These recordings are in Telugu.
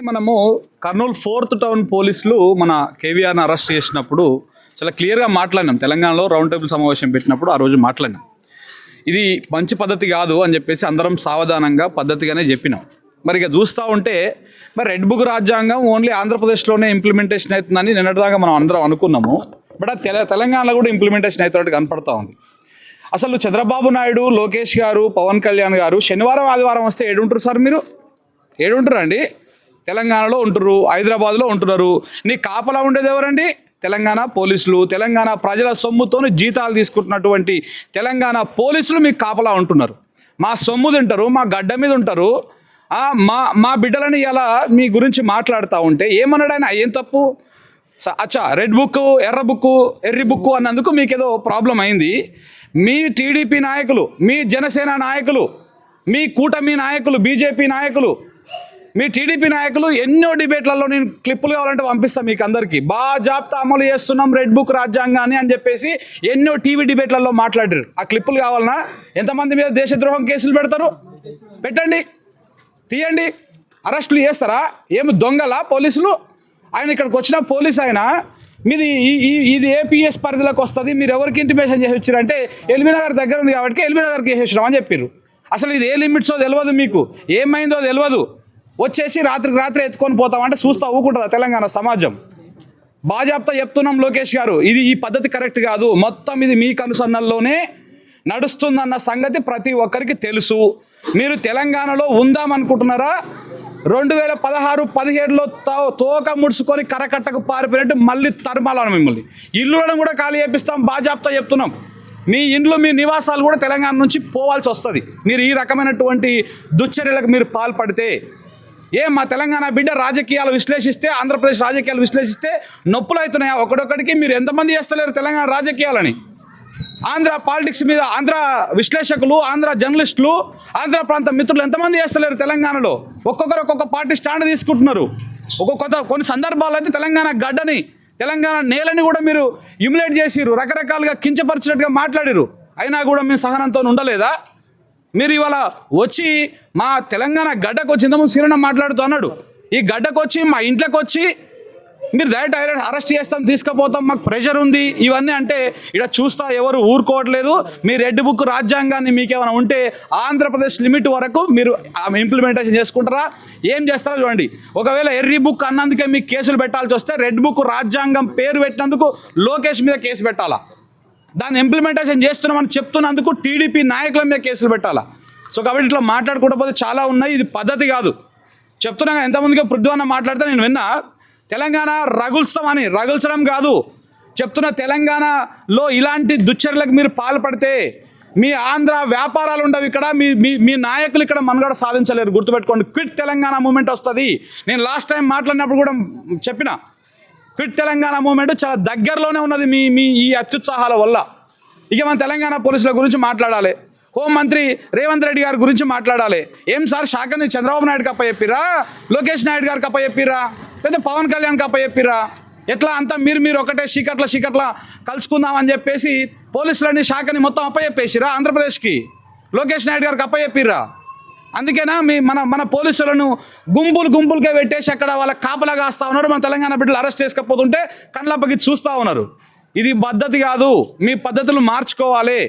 మనము కర్నూలు 4th టౌన్ పోలీసులు మన కేవీఆర్ని అరెస్ట్ చేసినప్పుడు చాలా క్లియర్గా మాట్లాడినాం. తెలంగాణలో రౌండ్ టేబుల్ సమావేశం పెట్టినప్పుడు ఆ రోజు మాట్లాడినాం. ఇది మంచి పద్ధతి కాదు అని చెప్పేసి అందరం సావధానంగా పద్ధతిగానే చెప్పినాం. మరి ఇక చూస్తూ ఉంటే మరి రెడ్ బుక్ రాజ్యాంగం ఓన్లీ ఆంధ్రప్రదేశ్లోనే ఇంప్లిమెంటేషన్ అవుతుందని నిన్నటిదాకా మనం అందరం అనుకున్నాము. బట్ తెలంగాణలో కూడా ఇంప్లిమెంటేషన్ అవుతున్నట్టు కనపడతా ఉంది. అసలు చంద్రబాబు నాయుడు, లోకేష్ గారు, పవన్ కళ్యాణ్ గారు శనివారం ఆదివారం వస్తే ఏడుంటారు సార్? మీరు ఏడుంటారు అండి? తెలంగాణలో ఉంటున్నారు, హైదరాబాద్లో ఉంటున్నారు. నీ కాపలా ఉండేది ఎవరండి? తెలంగాణ పోలీసులు. తెలంగాణ ప్రజల సొమ్ముతో జీతాలు తీసుకుంటున్నటువంటి తెలంగాణ పోలీసులు మీకు కాపలా ఉంటున్నారు. మా సొమ్ము తింటారు, మా గడ్డ మీద ఉంటారు. మా బిడ్డలని ఇలా మీ గురించి మాట్లాడుతూ ఉంటే ఏమన్నాడు ఆయన? ఏం తప్పు? అచ్చా, రెడ్ బుక్, ఎర్ర బుక్, ఎర్రి బుక్ అన్నందుకు మీకు ఏదో ప్రాబ్లం అయింది. మీ టీడీపీ నాయకులు, మీ జనసేన నాయకులు, మీ కూటమి నాయకులు, బీజేపీ నాయకులు, మీ టీడీపీ నాయకులు ఎన్నో డిబేట్లలో నేను క్లిప్పులు కావాలంటే పంపిస్తాను మీకు అందరికీ. బాజాప్తా అమలు చేస్తున్నాం రెడ్ బుక్ రాజ్యాంగాన్ని అని చెప్పేసి ఎన్నో టీవీ డిబేట్లలో మాట్లాడారు. ఆ క్లిప్పులు కావాలన్నా? ఎంతమంది మీద దేశద్రోహం కేసులు పెడతారు? పెట్టండి, తీయండి. అరెస్టులు చేస్తారా? ఏమి దొంగలా పోలీసులు? ఆయన ఇక్కడికి వచ్చిన పోలీస్ ఆయన మీది ఇది ఏపీఎస్ పరిధిలోకి వస్తుంది, మీరు ఎవరికి ఇంటిమేషన్ చేసి వచ్చారంటే ఎల్బీ నగర్ దగ్గర ఉంది కాబట్టి ఎల్బీ నగర్కి వేసి వచ్చినాం అని చెప్పారు. అసలు ఇది ఏ లిమిట్సో తెలియదు, మీకు ఏమైందో తెలియదు. వచ్చేసి రాత్రికి రాత్రి ఎత్తుకొని పోతామంటే చూస్తూ ఊకుంటుందా తెలంగాణ సమాజం? బాజాప్తా చెప్తున్నాం లోకేష్ గారు, ఈ పద్ధతి కరెక్ట్ కాదు. మొత్తం ఇది మీ కనుసన్నల్లోనే నడుస్తుందన్న సంగతి ప్రతి ఒక్కరికి తెలుసు. మీరు తెలంగాణలో ఉందామనుకుంటున్నారా? 2016-17లో తోక ముడుచుకొని కరకట్టకు పారిపోయినట్టు మళ్ళీ తరమాలను మిమ్మల్ని. ఇల్లులను కూడా ఖాళీ చేపిస్తాం, బాజాప్తా చెప్తున్నాం. మీ ఇండ్లు, మీ నివాసాలు కూడా తెలంగాణ నుంచి పోవాల్సి వస్తుంది మీరు ఈ రకమైనటువంటి దుశ్చర్యలకు మీరు పాల్పడితే. మా తెలంగాణ బిడ్డ రాజకీయాలు విశ్లేషిస్తే, ఆంధ్రప్రదేశ్ రాజకీయాలు విశ్లేషిస్తే నొప్పులు అవుతున్నాయా ఒకడొక్కడికి? మీరు ఎంతమంది చేస్తలేరు తెలంగాణ రాజకీయాలని? ఆంధ్ర పాలిటిక్స్ మీద ఆంధ్ర విశ్లేషకులు, ఆంధ్ర జర్నలిస్టులు, ఆంధ్ర ప్రాంత మిత్రులు ఎంతమంది చేస్తలేరు తెలంగాణలో? ఒక్కొక్కరు ఒక్కొక్క పార్టీ స్టాండ్ తీసుకుంటున్నారు. కొన్ని సందర్భాల్లో అయితే తెలంగాణ గడ్డని, తెలంగాణ నేలని కూడా మీరు హ్యూమిలేట్ చేసిర్రు, రకరకాలుగా కించపరిచినట్టుగా మాట్లాడిరు. అయినా కూడా మీ సహనంతో ఉండలేదా? మీరు ఇవాళ వచ్చి మా తెలంగాణ గడ్డకు వచ్చి ఇంతకుముందు సీరణ మాట్లాడుతూ అన్నాడు, ఈ గడ్డకు వచ్చి మా ఇంట్లోకి వచ్చి మీరు డైరెక్ట్ అరెస్ట్ చేస్తాం, తీసుకుపోతాం, మాకు ప్రెషర్ ఉంది, ఇవన్నీ అంటే ఇక్కడ చూస్తా ఎవరు ఊరుకోవట్లేదు. మీ రెడ్ బుక్ రాజ్యాంగాన్ని మీకేమైనా ఉంటే ఆంధ్రప్రదేశ్ లిమిట్ వరకు మీరు ఇంప్లిమెంటేషన్ చేసుకుంటారా? ఏం చేస్తారో చూడండి. ఒకవేళ ఎర్రీ బుక్ అన్నందుకే మీకు కేసులు పెట్టాల్సి వస్తే రెడ్ బుక్ రాజ్యాంగం పేరు పెట్టినందుకు లోకేష్ మీద కేసు పెట్టాలా? దాన్ని ఇంప్లిమెంటేషన్ చేస్తున్నామని చెప్తున్నందుకు టీడీపీ నాయకుల మీద కేసులు పెట్టాలా? సో కాబట్టి ఇట్లా మాట్లాడుకుంటూ పోతే చాలా ఉన్నాయి. ఇది పద్ధతి కాదు. చెప్తున్నా, ఎంతమందిగా పృథ్వన్న మాట్లాడితే నేను విన్నా, తెలంగాణ రగుల్స్తామని. రగుల్చడం కాదు చెప్తున్న, తెలంగాణలో ఇలాంటి దుశ్చర్యలకు మీరు పాల్పడితే మీ ఆంధ్ర వ్యాపారాలు ఉండవు ఇక్కడ, మీ నాయకులు ఇక్కడ మనుగడ సాధించలేరు. గుర్తుపెట్టుకోండి. క్విట్ తెలంగాణ మూమెంట్ వస్తుంది. నేను లాస్ట్ టైం మాట్లాడినప్పుడు కూడా చెప్పిన, క్విట్ తెలంగాణ మూమెంట్ చాలా దగ్గరలోనే ఉన్నది మీ ఈ అత్యుత్సాహాల వల్ల. ఇక మన తెలంగాణ పోలీసుల గురించి మాట్లాడాలి, హోంమంత్రి రేవంత్ రెడ్డి గారి గురించి మాట్లాడాలి. ఏం సార్ శాఖని చంద్రబాబు నాయుడుకి అప్పచెప్పిరా, లోకేష్ నాయుడు గారికి అప్పచెప్పిరా, లేదా పవన్ కళ్యాణ్కి అప్పచెప్పిరా? ఎట్లా అంతా మీరు ఒకటే చీకట్ల కలుసుకుందామని చెప్పేసి పోలీసులని శాఖని మొత్తం అప్పచెప్పేసిరా ఆంధ్రప్రదేశ్కి? లోకేష్ నాయుడు గారికి అప్పచెప్పిరా? అందుకేనా మన పోలీసులను గుంపులుగా పెట్టేసి అక్కడ వాళ్ళ కాపలా కాస్తూ ఉన్నారు. మన తెలంగాణ బిడ్డలు అరెస్ట్ చేసుకపోతుంటే కళ్ళప్పకి చూస్తూ ఉన్నారు. ఇది పద్ధతి కాదు. మీ పద్ధతులు మార్చుకోవాలి.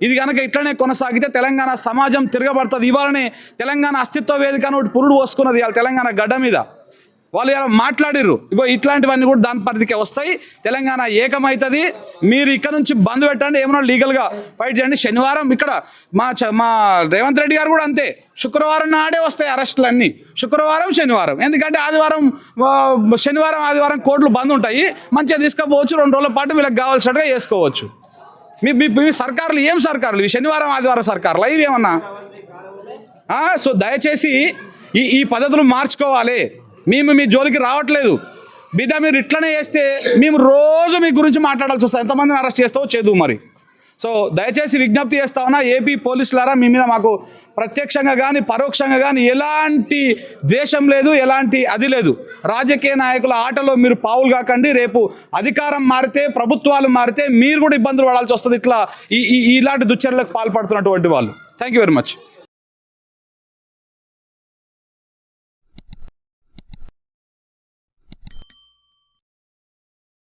ఇది కనుక ఇట్లనే కొనసాగితే తెలంగాణ సమాజం తిరగబడుతుంది. ఇవాళనే తెలంగాణ అస్తిత్వ వేదిక అని ఒకటి పురుడు వస్తున్నది ఇవాళ తెలంగాణ గడ్డ మీద. వాళ్ళు ఇలా మాట్లాడిర్రు. ఇగో ఇట్లాంటివన్నీ కూడా దాని పరిధికే వస్తాయి. తెలంగాణ ఏకమవుతుంది. మీరు ఇక్కడ నుంచి బంద్ పెట్టండి, ఏమన్నా లీగల్గా ఫైట్ చేయండి. శనివారం ఇక్కడ మా రేవంత్ రెడ్డి గారు కూడా అంతే. శుక్రవారం నాడే వస్తాయి అరెస్టులు అన్నీ, శుక్రవారం శనివారం. ఎందుకంటే శనివారం ఆదివారం కోర్టులు బంద్ ఉంటాయి. మంచిగా తీసుకుపోవచ్చు, 2 రోజుల పాటు వీళ్ళకి కావాల్సినట్టుగా చేసుకోవచ్చు. మీ సర్కారులు ఏం సర్కారులు? శనివారం ఆదివారం సర్కారులు ఇవి ఏమన్నా? సో దయచేసి ఈ పద్ధతులు మార్చుకోవాలి. మేము మీ జోలికి రావట్లేదు బిడ్డ. మీరు ఇట్లనే చేస్తే మేము రోజు మీ గురించి మాట్లాడాల్సి వస్తుంది. ఎంతమందిని అరెస్ట్ చేస్తావో చేదు మరి. సో దయచేసి విజ్ఞప్తి చేస్తా ఉన్నా, ఏపీ పోలీసులారా, మీ మీద మాకు ప్రత్యక్షంగా కానీ పరోక్షంగా కానీ ఎలాంటి ద్వేషం లేదు, ఎలాంటి అది లేదు. రాజకీయ నాయకుల ఆటలో మీరు పావులు కాకండి. రేపు అధికారం మారితే, ప్రభుత్వాలు మారితే మీరు కూడా ఇబ్బందులు పడాల్సి వస్తుంది ఇట్లా ఇలాంటి దుశ్చర్యలకు పాల్పడుతున్నటువంటి వాళ్ళు. Thank you very much.